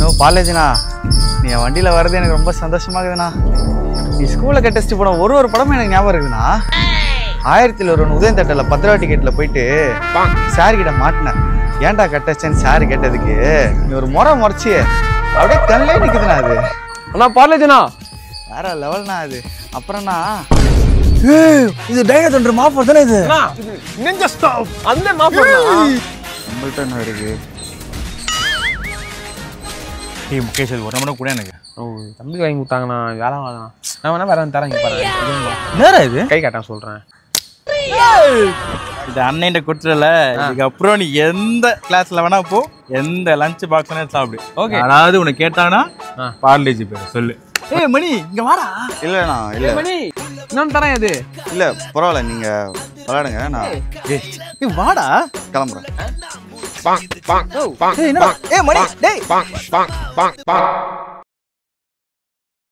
No பாலேஜ்ண்ணா நீ என் வண்டியில் வர்றது எனக்கு ரொம்ப சந்தோஷமாக இருக்குதுண்ணா. நீ ஸ்கூலில் கட்டஸ்ட்டு போன ஒரு படமும் எனக்கு ஞாபகம் இருக்குதுண்ணா. 1001 உதயம் தட்டில் 10 ரூபா டிக்கெட்டில் போயிட்டு சார் கிட்ட மாட்டினேன். ஏன்டா கட்டச்சேன்னு சார் கேட்டதுக்கு நீ ஒரு முறைச்சி அப்படியே கண்ணிலே நிற்குதுண்ணா. அது அண்ணா பாலேஜ்ண்ணா வேற லெவல்ண்ணா. அது அப்புறம்ண்ணா இது டைனோசர் மாஃபர் தானே? இது நிஞ்சா ஸ்டாப் அந்த மாஃபர் நம்மள்ட்ட என்ன இருக்கு? டீ முகேஷ் ஒரு நம்ம கூட எனக்கு தம்பி வாங்கி கொடுத்தாங்கண்ணா. வேலை வாங்கண்ணா. நான் வேணா வேற தரேன் பாரு. நேரா இது கை காட்டான் சொல்றேன். இது அண்ணன் கொடுத்துடல. இதுக்கப்புறம் நீ எந்த கிளாஸ்ல வேணா போ, எந்த லஞ்ச் பாக்ஸ் வேணா சாப்பிடு. ஓகே. அதாவது உனக்கு கேட்டானா பார்லேஜ் பேர் சொல்லு. ஏய் மணி இங்க வாடா. இல்லண்ணா இல்ல மணி நான் தரேன். இது இல்ல பரவாயில்ல, நீங்க விளையாடுங்க. நான் வாடா கிளம்புறேன். ஏய் மணி டேய்